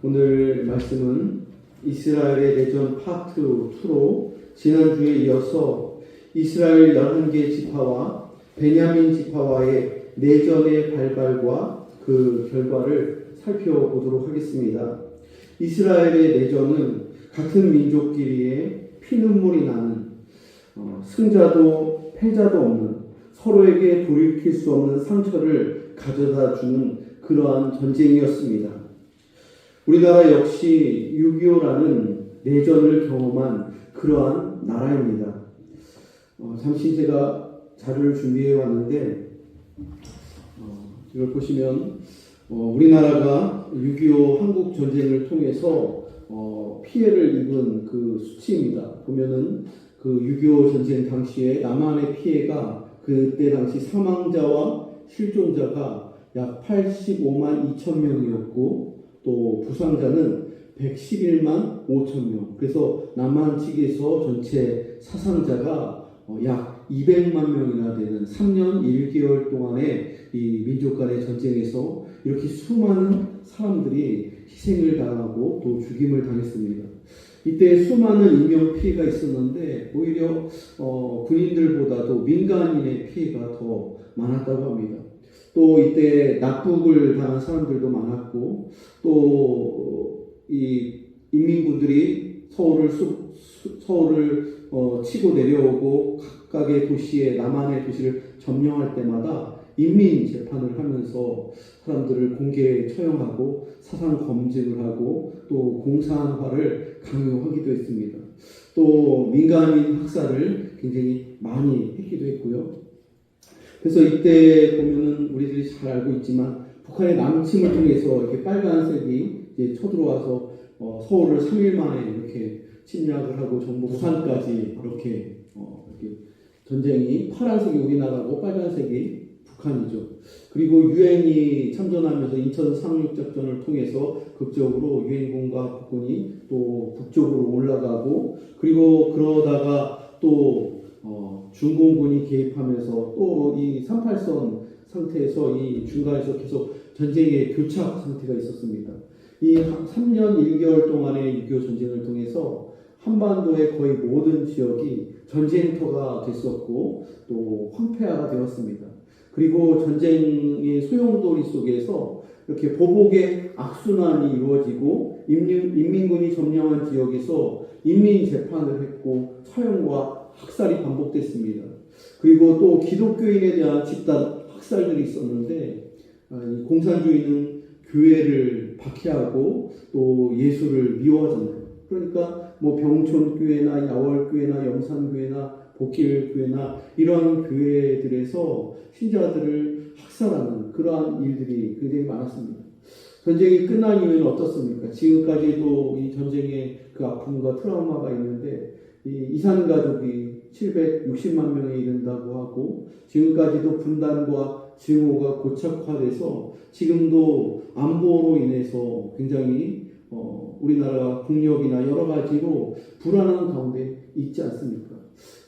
오늘 말씀은 이스라엘의 내전 파트 2로 지난주에 이어서 이스라엘 11개 지파와 베냐민 지파와의 내전의 발발과 그 결과를 살펴보도록 하겠습니다. 이스라엘의 내전은 같은 민족끼리의 피눈물이 나는 승자도 패자도 없는 서로에게 돌이킬 수 없는 상처를 가져다 주는 그러한 전쟁이었습니다. 우리나라 역시 6.25라는 내전을 경험한 그러한 나라입니다. 잠시 제가 자료를 준비해 왔는데 이걸 보시면 우리나라가 6.25 한국 전쟁을 통해서 피해를 입은 그 수치입니다. 보면은 그 6.25 전쟁 당시에 남한의 피해가 그때 당시 사망자와 실종자가 약 85만 2천 명이었고 또 부상자는 111만 5천 명. 그래서 남한 측에서 전체 사상자가 약 200만 명이나 되는 3년 1개월 동안의 이 민족 간의 전쟁에서 이렇게 수많은 사람들이 희생을 당하고 또 죽임을 당했습니다. 이때 수많은 인명 피해가 있었는데 오히려 군인들보다도 민간인의 피해가 더 많았다고 합니다. 또 이때 납북을 당한 사람들도 많았고 또 이 인민군들이 서울을 치고 내려오고 각각의 도시에 남한의 도시를 점령할 때마다 인민 재판을 하면서 사람들을 공개 처형하고 사상 검증을 하고 또 공산화를 강요하기도 했습니다. 또 민간인 학살을 굉장히 많이 했기도 했고요. 그래서 이때 보면은 우리들이 잘 알고 있지만 북한의 남침을 통해서 이렇게 빨간색이 이제 쳐들어와서 서울을 3일 만에 이렇게 침략을 하고 전부 부산까지 이렇게 전쟁이 파란색이 우리나라고 빨간색이 북한이죠. 그리고 유엔이 참전하면서 인천 상륙작전을 통해서 극적으로 유엔군과 북군이 또 북쪽으로 올라가고 그리고 그러다가 또 중공군이 개입하면서 또 이 38선 상태에서 이 중간에서 계속 전쟁의 교착 상태가 있었습니다. 이 3년 1개월 동안의 6.25 전쟁을 통해서 한반도의 거의 모든 지역이 전쟁터가 됐었고 또 황폐화가 되었습니다. 그리고 전쟁의 소용돌이 속에서 이렇게 보복의 악순환이 이루어지고 인민군이 점령한 지역에서 인민 재판을 했고 처형과 학살이 반복됐습니다. 그리고 또 기독교인에 대한 집단 학살들이 있었는데 공산주의는 교회를 박해하고 또 예수를 미워하잖아요. 그러니까 뭐 병촌교회나 야월교회나 영산교회나 복길교회나 이런 교회들에서 신자들을 학살하는 그러한 일들이 굉장히 많았습니다. 전쟁이 끝난 이후에는 어떻습니까? 지금까지도 이 전쟁의 그 아픔과 트라우마가 있는데 이 이산가족이 760만 명에 이른다고 하고 지금까지도 분단과 증오가 고착화돼서 지금도 안보로 인해서 굉장히 우리나라가 국력이나 여러 가지로 불안한 가운데 있지 않습니까?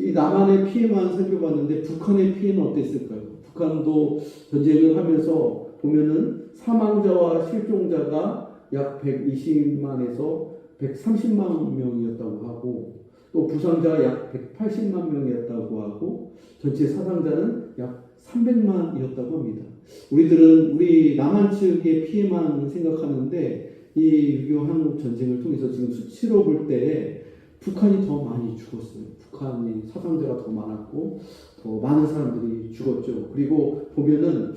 이 남한의 피해만 살펴봤는데 북한의 피해는 어땠을까요? 북한도 전쟁을 하면서 보면은 사망자와 실종자가 약 120만에서 130만 명이었다고 하고 또 부상자가 약 180만 명이었다고 하고 전체 사상자는 약 300만이었다고 합니다. 우리들은 우리 남한 측의 피해만 생각하는데 이 6.25 한국 전쟁을 통해서 지금 수치로 볼 때 북한이 더 많이 죽었어요. 북한이 사상자가 더 많았고 더 많은 사람들이 죽었죠. 그리고 보면은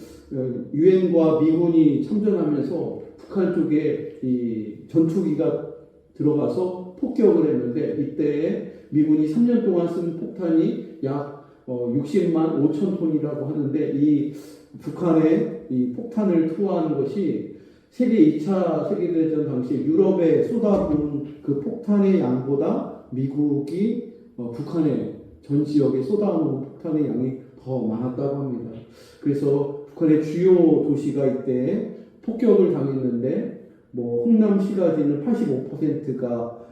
유엔과 미군이 참전하면서 북한 쪽에 이 전투기가 들어가서 폭격을 했는데 이때 미군이 3년 동안 쓴 폭탄이 약 60만 5천 톤이라고 하는데 이 북한에 이 폭탄을 투하하는 것이 세계 2차 세계대전 당시 유럽에 쏟아부은 그 폭탄의 양보다 미국이 북한의 전 지역에 쏟아오는 폭탄의 양이 더 많았다고 합니다. 그래서 북한의 주요 도시가 이때 폭격을 당했는데 뭐 흥남시가지는 85%가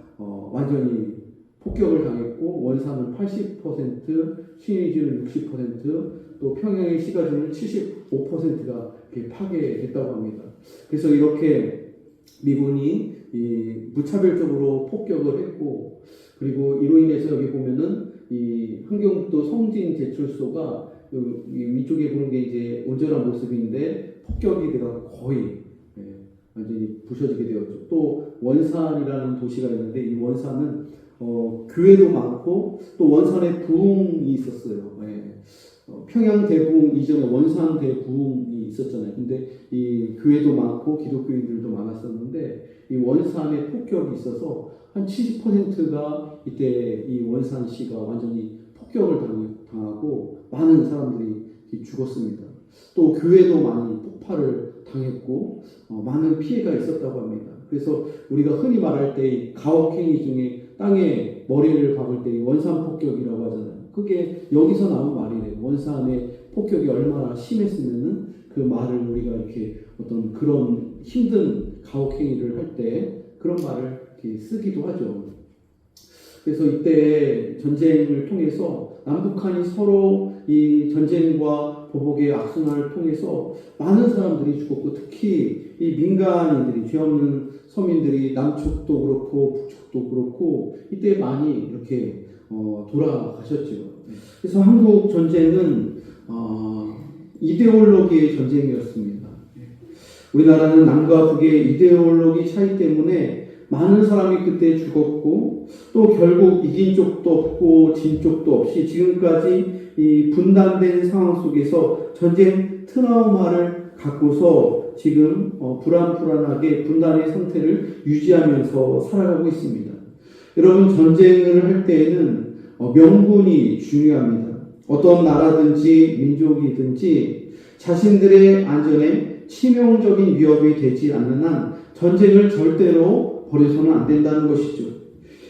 완전히 폭격을 당했고 원산은 80%, 신의주는 60%, 또 평양의 시가지는 75%가 파괴됐다고 합니다. 그래서 이렇게 미군이 무차별적으로 폭격을 했고, 그리고 이로 인해서 여기 보면은 이 함경북도 성진 제철소가 이 위쪽에 보는 게 이제 온전한 모습인데 폭격이 들어가 거의 완전히 부셔지게 되었죠. 또 원산이라는 도시가 있는데 이 원산은 교회도 많고 또 원산에 부흥이 있었어요. 평양 대부흥 이전에 원산 대부흥이 있었잖아요. 근데 이 교회도 많고 기독교인들도 많았었는데 이 원산에 폭격이 있어서 한 70%가 이때 이 원산시가 완전히 폭격을 당하고 많은 사람들이 죽었습니다. 또 교회도 많이 폭발을 당했고 많은 피해가 있었다고 합니다. 그래서 우리가 흔히 말할 때 가혹행위 중에 땅에 머리를 박을 때 원산 폭격이라고 하잖아요. 그게 여기서 나온 말이래요. 원산의 폭격이 얼마나 심했으면은 그 말을 우리가 이렇게 어떤 그런 힘든 가혹행위를 할 때 그런 말을 이렇게 쓰기도 하죠. 그래서 이때 전쟁을 통해서 남북한이 서로 이 전쟁과 보복의 악순환을 통해서 많은 사람들이 죽었고, 특히 이 민간인들이, 죄 없는 서민들이 남쪽도 그렇고 북쪽도 그렇고 이때 많이 이렇게 돌아가셨죠. 그래서 한국 전쟁은 이데올로기의 전쟁이었습니다. 우리나라는 남과 북의 이데올로기 차이 때문에 많은 사람이 그때 죽었고, 또 결국 이긴 쪽도 없고 진 쪽도 없이 지금까지 이 분단된 상황 속에서 전쟁 트라우마를 갖고서 지금 불안불안하게 분단의 상태를 유지하면서 살아가고 있습니다. 여러분, 전쟁을 할 때에는 명분이 중요합니다. 어떤 나라든지 민족이든지 자신들의 안전에 치명적인 위협이 되지 않는 한 전쟁을 절대로 벌여서는 안 된다는 것이죠.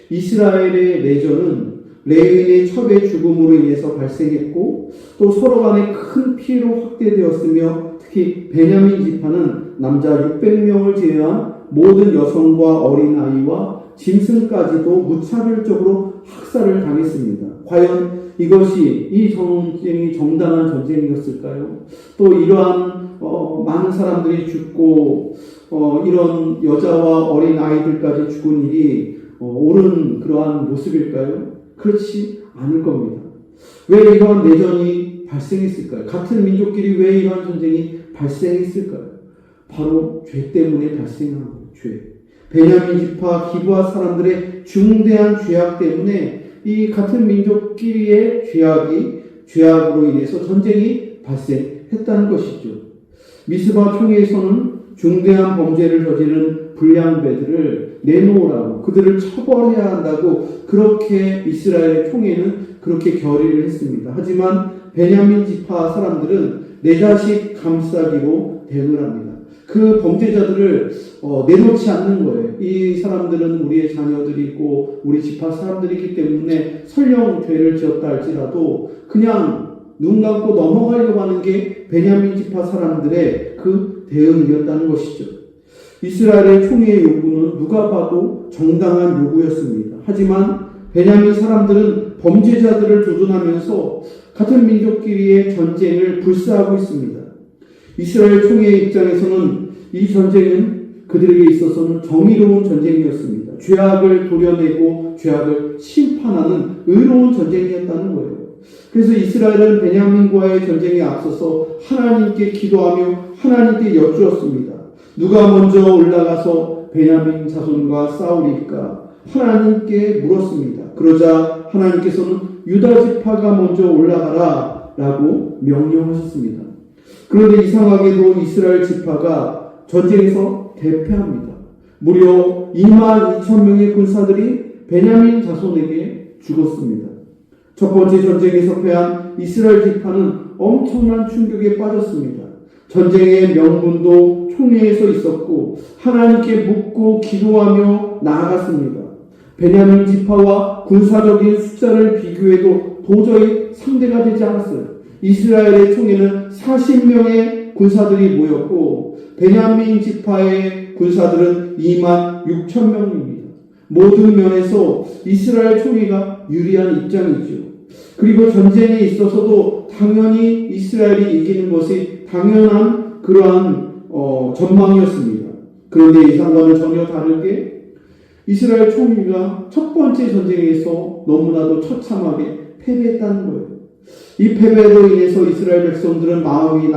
이스라엘의 내전은 레위인의 첩의 죽음으로 인해서 발생했고, 또 서로 간에 큰 피해로 확대되었으며, 특히 베냐민 지파는 남자 600명을 제외한 모든 여성과 어린아이와 짐승까지도 무차별적으로 학살을 당했습니다. 과연 이것이 이 전쟁이 정당한 전쟁이었을까요? 또 이러한 많은 사람들이 죽고 이런 여자와 어린 아이들까지 죽은 일이 옳은 그러한 모습일까요? 그렇지 않을 겁니다. 왜 이러한 내전이 발생했을까요? 같은 민족끼리 왜 이러한 전쟁이 발생했을까요? 바로 죄 때문에 발생한 거예요. 죄. 베냐민 지파 기브아 사람들의 중대한 죄악 때문에 이 같은 민족끼리의 죄악으로 인해서 전쟁이 발생했다는 것이죠. 미스바 총회에서는 중대한 범죄를 저지른 불량배들을 내놓으라고, 그들을 처벌해야 한다고 그렇게 이스라엘 총회는 그렇게 결의를 했습니다. 하지만 베냐민 지파 사람들은 내 자식 감싸기로 대응합니다. 그 범죄자들을 내놓지 않는 거예요. 이 사람들은 우리의 자녀들이고 우리 지파 사람들이기 때문에 설령 죄를 지었다 할지라도 그냥 눈 감고 넘어가려고 하는 게 베냐민 지파 사람들의 그 대응이었다는 것이죠. 이스라엘의 총회의 요구는 누가 봐도 정당한 요구였습니다. 하지만 베냐민 사람들은 범죄자들을 두둔하면서 같은 민족끼리의 전쟁을 불사하고 있습니다. 이스라엘 총회의 입장에서는 이 전쟁은 그들에게 있어서는 정의로운 전쟁이었습니다. 죄악을 도려내고 죄악을 심판하는 의로운 전쟁이었다는 거예요. 그래서 이스라엘은 베냐민과의 전쟁에 앞서서 하나님께 기도하며 하나님께 여쭈었습니다. 누가 먼저 올라가서 베냐민 자손과 싸우리까? 하나님께 물었습니다. 그러자 하나님께서는 유다 지파가 먼저 올라가라 라고 명령하셨습니다. 그런데 이상하게도 이스라엘 지파가 전쟁에서 대패합니다. 무려 22,000명의 군사들이 베냐민 자손에게 죽었습니다. 첫 번째 전쟁에서 패한 이스라엘 지파는 엄청난 충격에 빠졌습니다. 전쟁의 명분도 총회에서 있었고 하나님께 묻고 기도하며 나아갔습니다. 베냐민 지파와 군사적인 숫자를 비교해도 도저히 상대가 되지 않았어요. 이스라엘의 총회는 40명의 군사들이 모였고 베냐민 지파의 군사들은 26,000명입니다. 모든 면에서 이스라엘 총회가 유리한 입장이죠. 그리고 전쟁에 있어서도 당연히 이스라엘이 이기는 것이 당연한 그러한 전망이었습니다. 그런데 이상과는 전혀 다르게 이스라엘 총리가 첫 번째 전쟁에서 너무나도 처참하게 패배했다는 거예요. 이 패배로 인해서 이스라엘 백성들은 마음이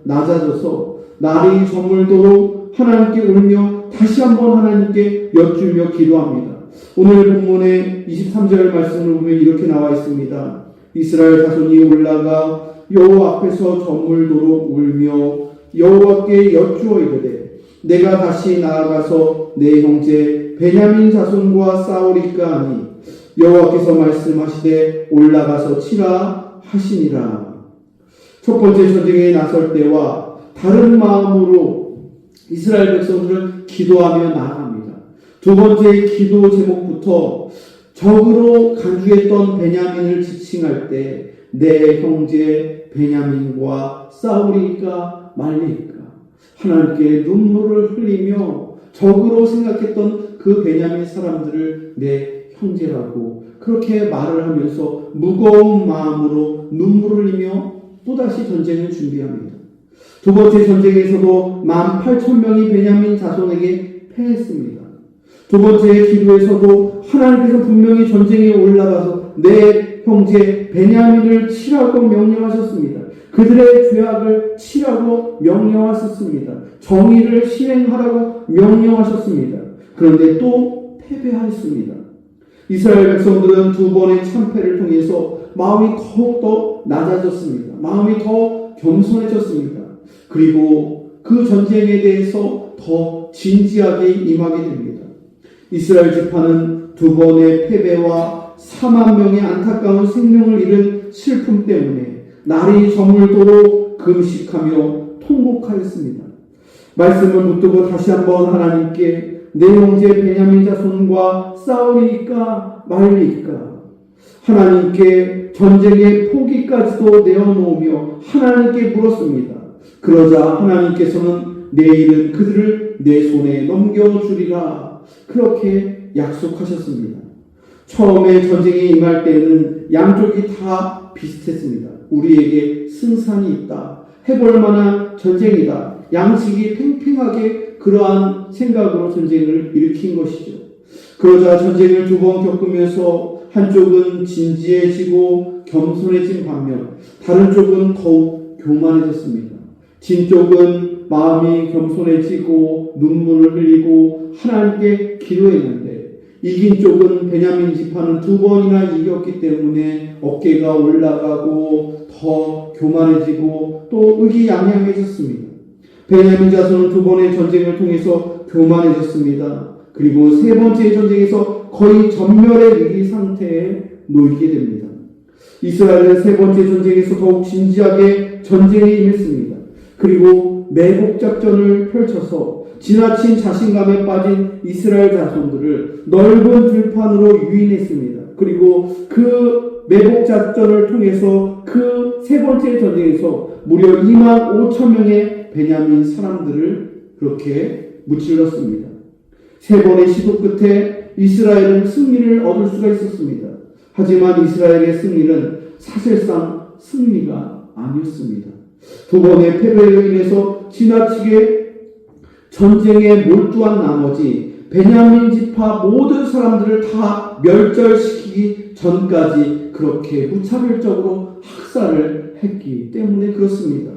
낮아져서 날이 저물도록 하나님께 울며 다시 한번 하나님께 여쭈며 기도합니다. 오늘 본문의 23절 말씀을 보면 이렇게 나와 있습니다. 이스라엘 자손이 올라가 여호와 앞에서 저물도록 울며 여호와께 여쭈어 이르되 내가 다시 나아가서 내 형제 베냐민 자손과 싸우리까 하니 여호와께서 말씀하시되 올라가서 치라 하시니라. 첫 번째 전쟁에 나설 때와 다른 마음으로 이스라엘 백성들은 기도하며 나아갑니다. 두 번째 기도 제목부터 적으로 간주했던 베냐민을 지칭할 때 내 형제 베냐민과 싸우리까 말리까 하나님께 눈물을 흘리며 적으로 생각했던 그 베냐민 사람들을 내 형제라고 그렇게 말을 하면서 무거운 마음으로 눈물을 흘리며 또다시 전쟁을 준비합니다. 두 번째 전쟁에서도 18,000명이 베냐민 자손에게 패했습니다. 두 번째 기도에서도 하나님께서 분명히 전쟁에 올라가서 내 형제 베냐민을 치라고 명령하셨습니다. 그들의 죄악을 치라고 명령하셨습니다. 정의를 실행하라고 명령하셨습니다. 그런데 또 패배하였습니다. 이스라엘 백성들은 두 번의 참패를 통해서 마음이 더욱더 낮아졌습니다. 마음이 더 겸손해졌습니다. 그리고 그 전쟁에 대해서 더 진지하게 임하게 됩니다. 이스라엘 지파는 두 번의 패배와 4만 명의 안타까운 생명을 잃은 슬픔 때문에 날이 저물도록 금식하며 통곡하였습니다. 말씀을 붙들고 다시 한번 하나님께 내 형제 베냐민 자손과 싸우리까 말리까 하나님께 전쟁의 포기까지도 내어놓으며 하나님께 물었습니다. 그러자 하나님께서는 내일은 그들을 내 손에 넘겨주리라 그렇게 약속하셨습니다. 처음에 전쟁에 임할 때는 양쪽이 다 비슷했습니다. 우리에게 승산이 있다. 해볼 만한 전쟁이다. 양측이 팽팽하게 그러한 생각으로 전쟁을 일으킨 것이죠. 그러자 전쟁을 두 번 겪으면서 한쪽은 진지해지고 겸손해진 반면 다른 쪽은 더욱 교만해졌습니다. 진 쪽은 마음이 겸손해지고 눈물을 흘리고 하나님께 기도했는데 이긴 쪽은 베냐민 지파는 두 번이나 이겼기 때문에 어깨가 올라가고 더 교만해지고 또 의기양양해졌습니다. 베냐민 자손은 두 번의 전쟁을 통해서 교만해졌습니다. 그리고 세 번째 전쟁에서 거의 전멸의 위기 상태에 놓이게 됩니다. 이스라엘은 세 번째 전쟁에서 더욱 진지하게 전쟁에 임했습니다. 그리고 매복작전을 펼쳐서 지나친 자신감에 빠진 이스라엘 자손들을 넓은 들판으로 유인했습니다. 그리고 그 매복작전을 통해서 그 세 번째 전쟁에서 무려 25,000명의 베냐민 사람들을 그렇게 무찔렀습니다. 세 번의 시도 끝에 이스라엘은 승리를 얻을 수가 있었습니다. 하지만 이스라엘의 승리는 사실상 승리가 아니었습니다. 두 번의 패배로 인해서 지나치게 전쟁에 몰두한 나머지 베냐민 지파 모든 사람들을 다 멸절시키기 전까지 그렇게 무차별적으로 학살을 했기 때문에 그렇습니다.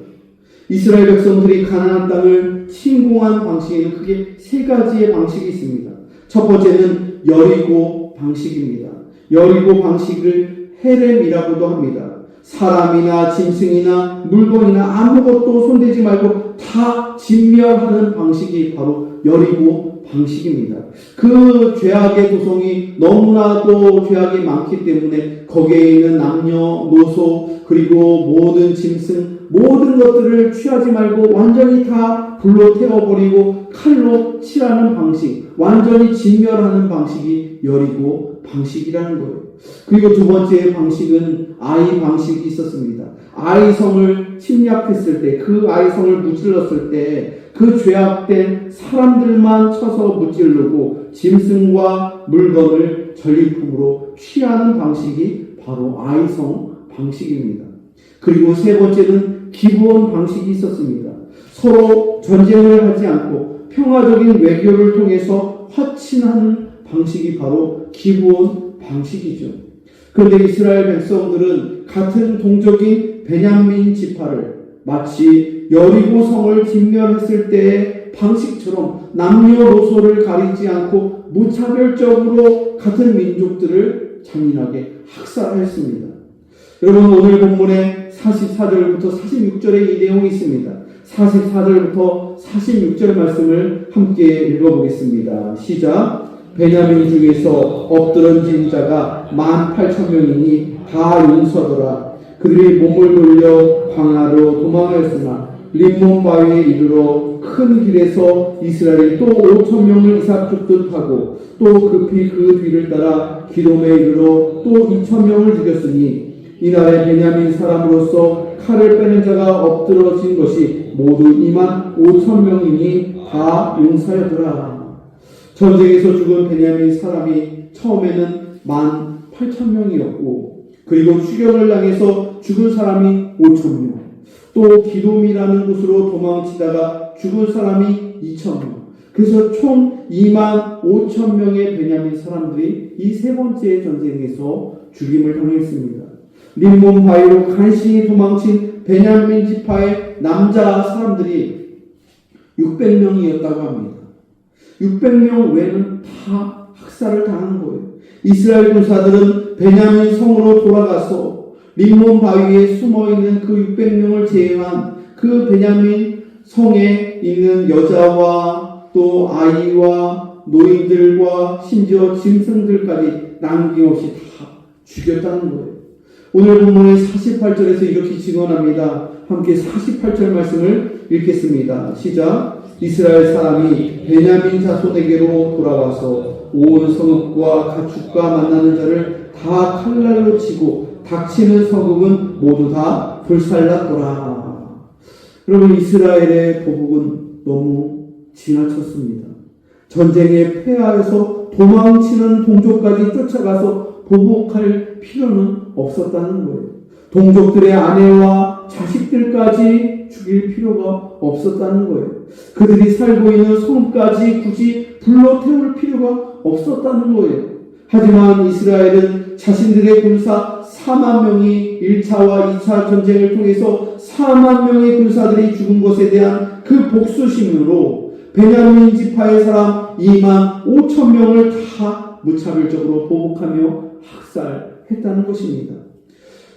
이스라엘 백성들이 가나안 땅을 침공한 방식에는 크게 세 가지의 방식이 있습니다. 첫 번째는 여리고 방식입니다. 여리고 방식을 헤렘이라고도 합니다. 사람이나 짐승이나 물건이나 아무것도 손대지 말고 다 진멸하는 방식이 바로 여리고 방식입니다. 그 죄악의 도성이 너무나도 죄악이 많기 때문에 거기에 있는 남녀, 노소, 그리고 모든 짐승, 모든 것들을 취하지 말고 완전히 다 불로 태워버리고 칼로 칠하는 방식, 완전히 진멸하는 방식이 여리고 방식이라는 거예요. 그리고 두 번째 방식은 아이 방식이 있었습니다. 아이성을 침략했을 때, 그 아이성을 무찔렀을 때 그 죄악된 사람들만 쳐서 무찌르고 짐승과 물건을 전리품으로 취하는 방식이 바로 아이성 방식입니다. 그리고 세 번째는 기브온 방식이 있었습니다. 서로 전쟁을 하지 않고 평화적인 외교를 통해서 화친하는 방식이 바로 기본 방식이죠. 그런데 이스라엘 백성들은 같은 동족인 베냐민 지파를 마치 여리고 성을 진멸했을 때의 방식처럼 남녀노소를 가리지 않고 무차별적으로 같은 민족들을 잔인하게 학살했습니다. 여러분, 오늘 본문에 44절부터 46절에 이 내용이 있습니다. 44절부터 46절 말씀을 함께 읽어보겠습니다. 시작. 베냐민 중에서 엎드러진 자가 18,000명이니 다 용서더라. 그들이 몸을 돌려 광야로 도망하였으나 림몬 바위에 이르러 큰 길에서 이스라엘이 또 5,000명을 이삭 쫓듯 하고 또 급히 그 뒤를 따라 기돔에 이르러 또 2,000명을 죽였으니 이날에 베냐민 사람으로서 칼을 빼는 자가 엎드러진 것이 모두 25,000명이니 다 용사여더라. 전쟁에서 죽은 베냐민 사람이 처음에는 18,000명이었고 그리고 추격을 당해서 죽은 사람이 5,000명, 또 기돔이라는 곳으로 도망치다가 죽은 사람이 2,000명. 그래서 총 25,000명의 베냐민 사람들이 이 세 번째 전쟁에서 죽임을 당했습니다. 림몬 바위로 간신히 도망친 베냐민 지파의 남자 사람들이 600명이었다고 합니다. 600명 외에는 다 학살을 당한 거예요. 이스라엘 군사들은 베냐민 성으로 돌아가서 림몬 바위에 숨어있는 그 600명을 제외한 그 베냐민 성에 있는 여자와 또 아이와 노인들과 심지어 짐승들까지 남김없이 다 죽였다는 거예요. 오늘 본문의 48절에서 이렇게 증언합니다. 함께 48절 말씀을 읽겠습니다. 시작. 이스라엘 사람이 베냐민 자손에게로 돌아와서 온 성읍과 가축과 만나는 자를 다 칼날로 치고 닥치는 성읍은 모두 다 불살랐더라. 여러분, 이스라엘의 보복은 너무 지나쳤습니다. 전쟁에 패하여서 도망치는 동족까지 쫓아가서 보복할 필요는 없었다는 거예요. 동족들의 아내와 자식들까지 죽일 필요가 없었다는 거예요. 그들이 살고 있는 성까지 굳이 불러 태울 필요가 없었다는 거예요. 하지만 이스라엘은 자신들의 군사 4만 명이 1차와 2차 전쟁을 통해서 4만 명의 군사들이 죽은 것에 대한 그 복수심으로 베냐민 지파의 사람 25,000명을 다 무차별적으로 보복하며 학살했다는 것입니다.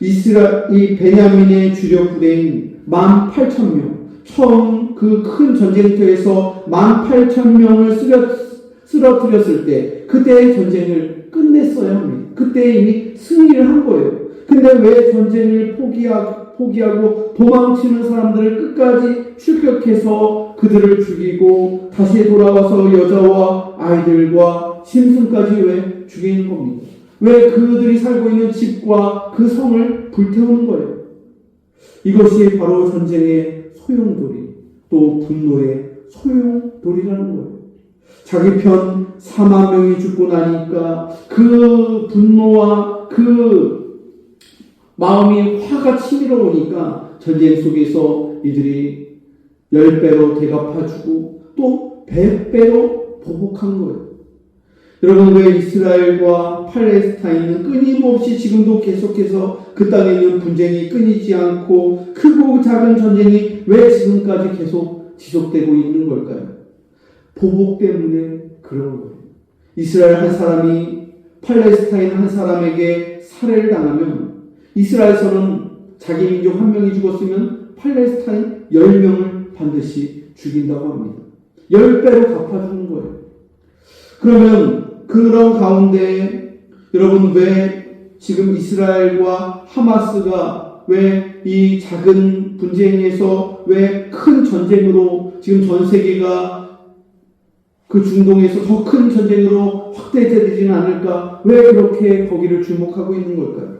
이 베냐민의 주력 부대인 18,000명, 처음 그 큰 전쟁터에서 18,000명을 쓰러뜨렸을 때 그때의 전쟁을 끝냈어야 합니다. 그때 이미 승리를 한 거예요. 근데 왜 전쟁을 포기하고 도망치는 사람들을 끝까지 출격해서 그들을 죽이고 다시 돌아와서 여자와 아이들과 짐승까지 왜 죽이는 겁니까? 왜 그들이 살고 있는 집과 그 성을 불태우는 거예요? 이것이 바로 전쟁의 소용돌이, 또 분노의 소용돌이라는 거예요. 자기 편 4만 명이 죽고 나니까 그 분노와 그 마음이 화가 치밀어 오니까 전쟁 속에서 이들이 10배로 대갚아주고 또 100배로 보복한 거예요. 여러분, 왜 이스라엘과 팔레스타인은 끊임없이 지금도 계속해서 그 땅에 있는 분쟁이 끊이지 않고 크고 작은 전쟁이 왜 지금까지 계속 지속되고 있는 걸까요? 보복 때문에 그런 거예요. 이스라엘 한 사람이 팔레스타인 한 사람에게 살해를 당하면 이스라엘에서는 자기 민족 한 명이 죽었으면 팔레스타인 10명을 반드시 죽인다고 합니다. 10배로 갚아주는 거예요. 그러면 그런 가운데 여러분, 왜 지금 이스라엘과 하마스가 왜 이 작은 분쟁에서 왜 큰 전쟁으로 지금 전 세계가 그 중동에서 더 큰 전쟁으로 확대되지는 않을까? 왜 그렇게 거기를 주목하고 있는 걸까요?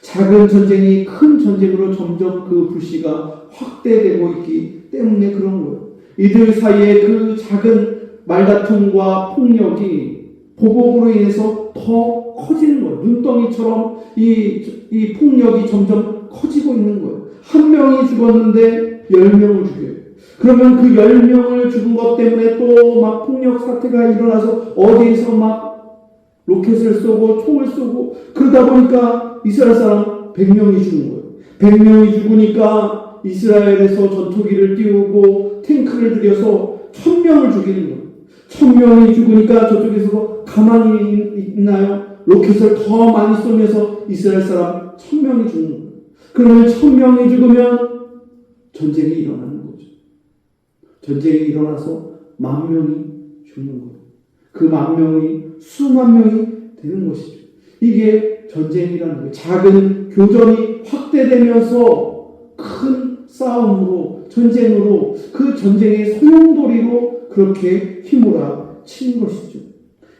작은 전쟁이 큰 전쟁으로 점점 그 불씨가 확대되고 있기 때문에 그런 거예요. 이들 사이에 그 작은 말다툼과 폭력이 보복으로 인해서 더 커지는 거예요. 눈덩이처럼 이 폭력이 점점 커지고 있는 거예요. 한 명이 죽었는데 10명을 죽여요. 그러면 그 10명을 죽은 것 때문에 또 막 폭력 사태가 일어나서 어디에서 막 로켓을 쏘고 총을 쏘고 그러다 보니까 이스라엘 사람 100명이 죽은 거예요. 100명이 죽으니까 이스라엘에서 전투기를 띄우고 탱크를 들여서 1000명을 죽이는 거예요. 1000명이 죽으니까 저쪽에서 가만히 있나요? 로켓을 더 많이 쏘면서 이스라엘 사람 1000명이 죽는 거예요. 그러면 1000명이 죽으면 전쟁이 일어나는 거죠. 전쟁이 일어나서 10,000명이 죽는 거예요. 그 10,000명이 수만 명이 되는 것이죠. 이게 전쟁이라는 거예요. 작은 교전이 확대되면서 큰 싸움으로, 전쟁으로, 그 전쟁의 소용돌이로 그렇게 휘몰아 치는 것이죠.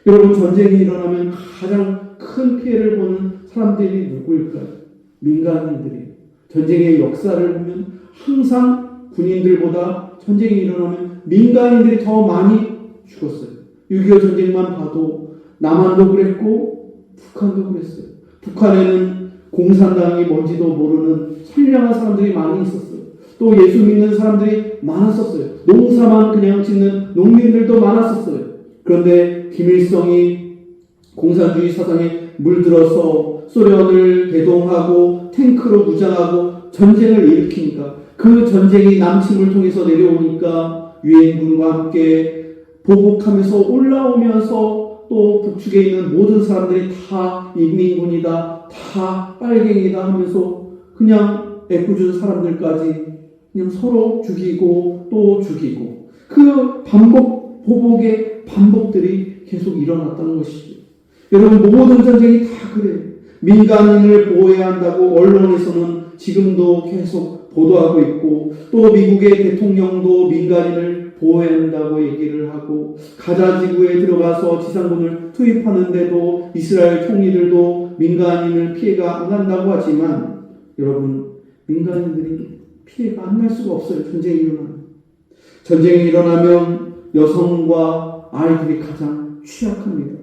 여러분, 전쟁이 일어나면 가장 큰 피해를 보는 사람들이 누구일까요? 민간인들이에요. 전쟁의 역사를 보면 항상 군인들보다 전쟁이 일어나면 민간인들이 더 많이 죽었어요. 6.25 전쟁만 봐도 남한도 그랬고 북한도 그랬어요. 북한에는 공산당이 뭔지도 모르는 선량한 사람들이 많이 있었어요. 또 예수 믿는 사람들이 많았었어요. 농사만 그냥 짓는 농민들도 많았었어요. 그런데 김일성이 공산주의 사상에 물들어서 소련을 대동하고 탱크로 무장하고 전쟁을 일으키니까 그 전쟁이 남침을 통해서 내려오니까 유엔군과 함께 보복하면서 올라오면서 또 북측에 있는 모든 사람들이 다 인민군이다, 다 빨갱이다 하면서 그냥 애꿎은 사람들까지 그냥 서로 죽이고 또 죽이고 그 보복의 반복들이 계속 일어났다는 것이죠. 여러분, 모든 전쟁이 다 그래요. 민간인을 보호해야 한다고 언론에서는 지금도 계속 보도하고 있고 또 미국의 대통령도 민간인을 보호해야 한다고 얘기를 하고 가자 지구에 들어가서 지상군을 투입하는데도 이스라엘 총리들도 민간인을 피해가 안 간다고 하지만 여러분, 민간인들이 피해가 안 날 수가 없어요. 전쟁이 일어나면. 전쟁이 일어나면 여성과 아이들이 가장 취약합니다.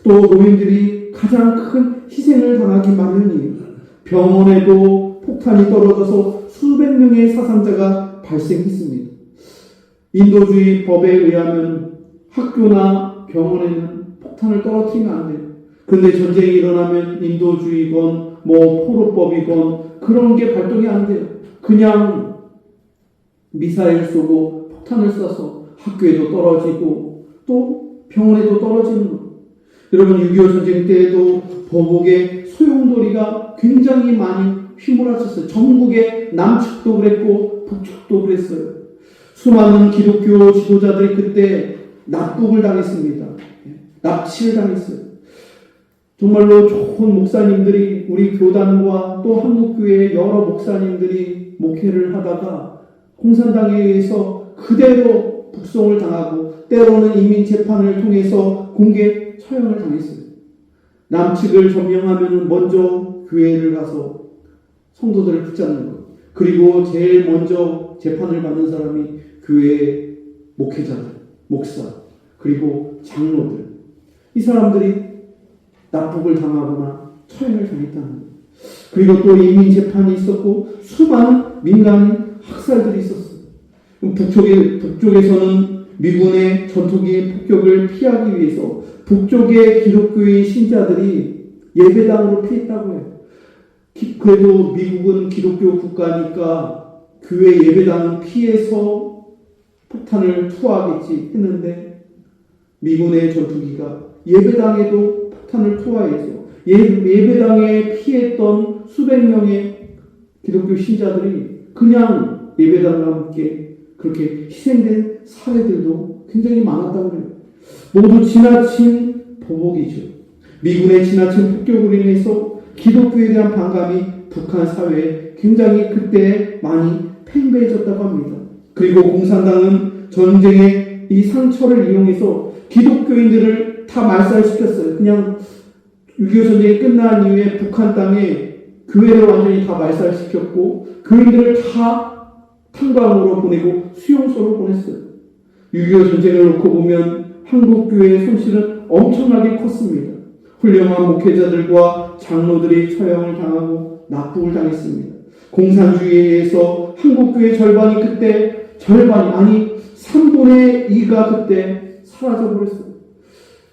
또 노인들이 가장 큰 희생을 당하기 마련이에요. 병원에도 폭탄이 떨어져서 수백 명의 사상자가 발생했습니다. 인도주의 법에 의하면 학교나 병원에는 폭탄을 떨어뜨리면 안 돼요. 그런데 전쟁이 일어나면 인도주의건 포로법이건 그런 게 발동이 안 돼요. 그냥 미사일 쏘고 폭탄을 쏴서 학교에도 떨어지고 또 병원에도 떨어지는 거예요. 여러분, 6.25 전쟁 때에도 보복의 소용돌이가 굉장히 많이 휘몰아쳤어요. 전국의 남측도 그랬고 북측도 그랬어요. 수많은 기독교 지도자들이 그때 납북을 당했습니다. 납치를 당했어요. 정말로 좋은 목사님들이 우리 교단과 또 한국교회의 여러 목사님들이 목회를 하다가 공산당에 의해서 그대로 북송을 당하고 때로는 인민재판을 통해서 공개 처형을 당했어요. 남측을 점령하면 먼저 교회를 가서 성도들을 붙잡는 것. 그리고 제일 먼저 재판을 받는 사람이 교회의 목회자들, 목사, 그리고 장로들. 이 사람들이 납북을 당하거나 처형을 당했다는 거예요. 그리고 또 인민재판이 있었고 수많은 민간인 학살들이 있었어요. 북쪽에서는 미군의 전투기 폭격을 피하기 위해서 북쪽의 기독교의 신자들이 예배당으로 피했다고 해요. 그래도 미국은 기독교 국가니까 교회 예배당은 피해서 폭탄을 투하하겠지 했는데 미군의 전투기가 예배당에도 폭탄을 투하해서 예배당에 피했던 수백 명의 기독교 신자들이 그냥 예배당과 함께 그렇게 희생된 사례들도 굉장히 많았다고 해요. 모두 지나친 보복이죠. 미군의 지나친 폭격으로 인해서 기독교에 대한 반감이 북한 사회에 굉장히 그때 많이 팽배해졌다고 합니다. 그리고 공산당은 전쟁의 이 상처를 이용해서 기독교인들을 다 말살시켰어요. 그냥 6.25 전쟁이 끝난 이후에 북한 땅에 교회를 완전히 다 말살시켰고 교인들을 다 탄광으로 보내고 수용소로 보냈어요. 6.25 전쟁을 놓고 보면 한국교회의 손실은 엄청나게 컸습니다. 훌륭한 목회자들과 장로들이 처형을 당하고 납북을 당했습니다. 공산주의에 의해서 한국교회 절반이 그때 절반이 아니 3분의 2가 그때 사라져버렸어요.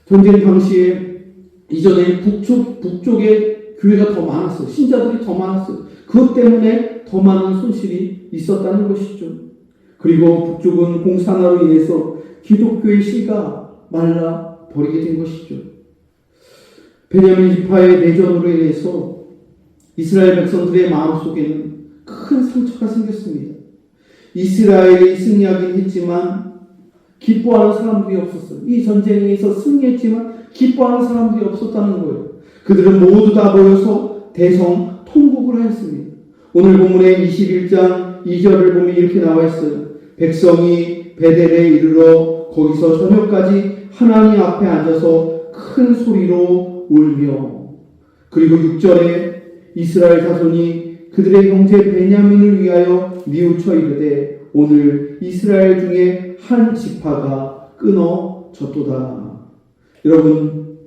전쟁 당시에 이전에 북쪽에 교회가 더 많았어요. 신자들이 더 많았어요. 그것 때문에 더 많은 손실이 있었다는 것이죠. 그리고 북쪽은 공산화로 인해서 기독교의 씨가 말라버리게 된 것이죠. 베냐민 지파의 내전으로 인해서 이스라엘 백성들의 마음속에는 큰 상처가 생겼습니다. 이스라엘이 승리하긴 했지만 기뻐하는 사람들이 없었어요. 이 전쟁에서 승리했지만 기뻐하는 사람들이 없었다는 거예요. 그들은 모두 다 모여서 대성 통곡을 하였습니다. 오늘 본문의 21장 2절을 보면 이렇게 나와 있어요. 백성이 베델에 이르러 거기서 저녁까지 하나님 앞에 앉아서 큰 소리로 울며, 그리고 6절에 이스라엘 자손이 그들의 형제 베냐민을 위하여 뉘우쳐 이르되 오늘 이스라엘 중에 한 지파가 끊어졌도다. 여러분,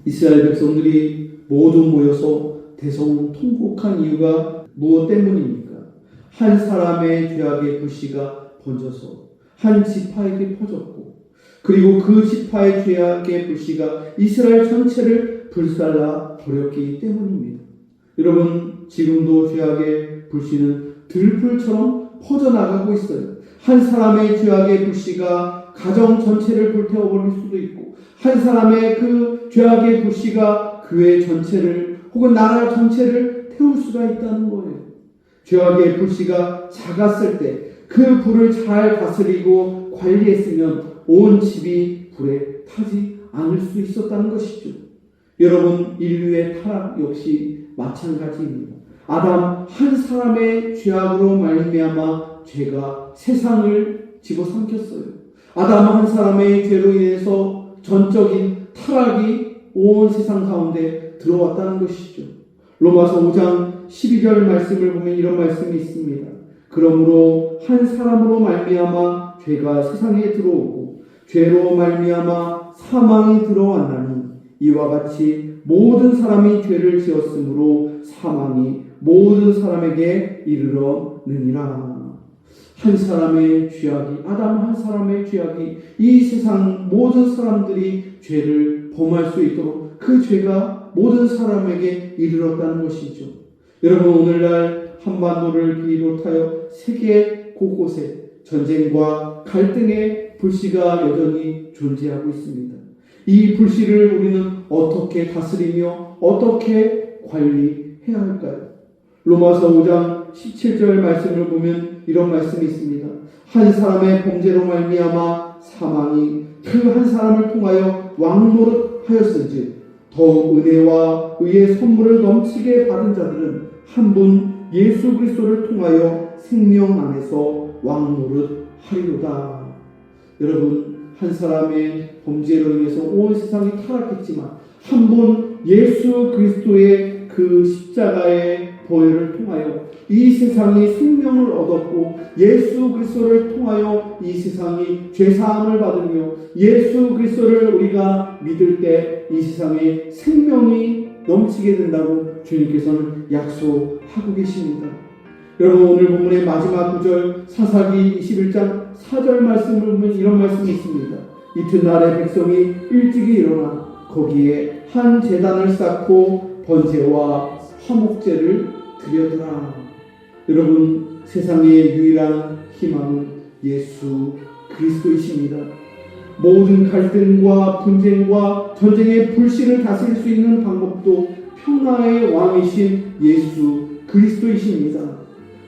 이스라엘 백성들이 모두 모여서 대성 통곡한 이유가 무엇 때문입니까? 한 사람의 죄악의 불씨가 번져서 한 지파에게 퍼졌고, 그리고 그 지파의 죄악의 불씨가 이스라엘 전체를 불살라 버렸기 때문입니다. 여러분, 지금도 죄악의 불씨는 들불처럼 퍼져나가고 있어요. 한 사람의 죄악의 불씨가 가정 전체를 불태워버릴 수도 있고, 한 사람의 그 죄악의 불씨가 교회 전체를 혹은 나라 전체를 태울 수가 있다는 거예요. 죄악의 불씨가 작았을 때 그 불을 잘 다스리고 관리했으면 온 집이 불에 타지 않을 수 있었다는 것이죠. 여러분, 인류의 타락 역시 마찬가지입니다. 아담 한 사람의 죄악으로 말미암아 죄가 세상을 집어삼켰어요. 아담 한 사람의 죄로 인해서 전적인 타락이 온 세상 가운데 들어왔다는 것이죠. 로마서 5장 12절 말씀을 보면 이런 말씀이 있습니다. 그러므로 한 사람으로 말미암아 죄가 세상에 들어오고 죄로 말미암아 사망이 들어왔나니 이와 같이 모든 사람이 죄를 지었으므로 사망이 모든 사람에게 이르렀느니라. 한 사람의 죄악이, 아담 한 사람의 죄악이 이 세상 모든 사람들이 죄를 범할 수 있도록 그 죄가 모든 사람에게 이르렀다는 것이죠. 여러분, 오늘날 한반도를 비롯하여 세계 곳곳에 전쟁과 갈등의 불씨가 여전히 존재하고 있습니다. 이 불씨를 우리는 어떻게 다스리며 어떻게 관리해야 할까요? 로마서 5장 17절 말씀을 보면 이런 말씀이 있습니다. 한 사람의 범죄로 말미암아 사망이 그 한 사람을 통하여 왕노릇하였은즉 더욱 은혜와 의의 선물을 넘치게 받은 자들은 한 분 예수 그리스도를 통하여 생명 안에서 왕노릇하리로다. 여러분, 한 사람의 범죄로 인해서 온 세상이 타락했지만 한 분 예수 그리스도의 그 십자가의 보혈을 통하여 이 세상이 생명을 얻었고, 예수 그리스도를 통하여 이 세상이 죄사함을 받으며 예수 그리스도를 우리가 믿을 때 이 세상에 생명이 넘치게 된다고 주님께서는 약속하고 계십니다. 여러분, 오늘 본문의 마지막 구절 사사기 21장 4절 말씀을 보면 이런 말씀이 있습니다. 이튿날에 백성이 일찍이 일어나 거기에 한 제단을 쌓고 번제와 화목제를 드려더라. 여러분, 세상의 유일한 희망은 예수 그리스도이십니다. 모든 갈등과 분쟁과 전쟁의 불씨를 다스릴 수 있는 방법도 평화의 왕이신 예수 그리스도이십니다.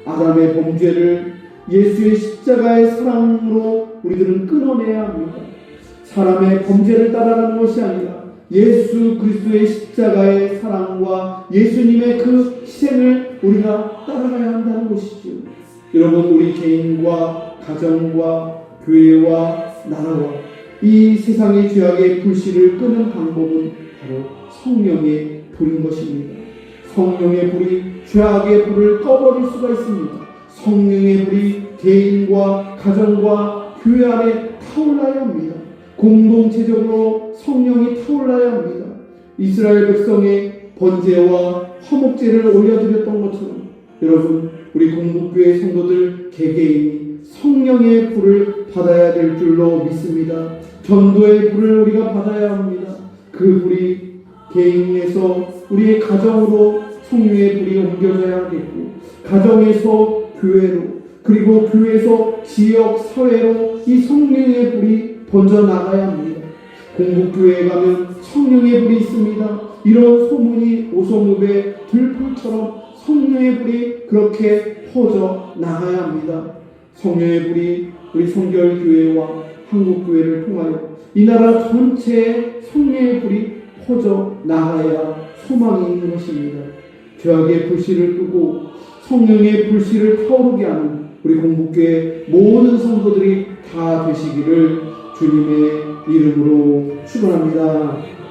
아담의 범죄를 예수의 십자가의 사랑으로 우리들은 끊어내야 합니다. 사람의 범죄를 따라가는 것이 아니라 예수 그리스도의 십자가의 사랑과 예수님의 그 희생을 우리가 따라가야 한다는 것이죠. 여러분, 우리 개인과 가정과 교회와 나라와 이 세상의 죄악의 불씨를 끄는 방법은 바로 성령의 불인 것입니다. 성령의 불이 죄악의 불을 꺼버릴 수가 있습니다. 성령의 불이 개인과 가정과 교회 안에 타올라야 합니다. 공동체적으로 성령이 타올라야 합니다. 이스라엘 백성의 번제와 화목제를 올려드렸던 것처럼 여러분, 우리 공동교회 성도들 개개인이 성령의 불을 받아야 될 줄로 믿습니다. 전도의 불을 우리가 받아야 합니다. 그 불이 개인에서 우리의 가정으로 성령의 불이 옮겨져야 하겠고, 가정에서 교회로, 그리고 교회에서 지역 사회로 이 성령의 불이 번져나가야 합니다. 공국교회에 가면 성령의 불이 있습니다. 이런 소문이 오성읍의 들불처럼 성령의 불이 그렇게 퍼져 나가야 합니다. 성령의 불이 우리 성결교회와 한국교회를 통하여 이 나라 전체에 성령의 불이 퍼져 나가야 소망이 있는 것입니다. 죄악의 불씨를 끄고 성령의 불씨를 타오르게 하는 우리 공국교회 모든 성도들이 다 되시기를 주님의 이름으로 축원합니다.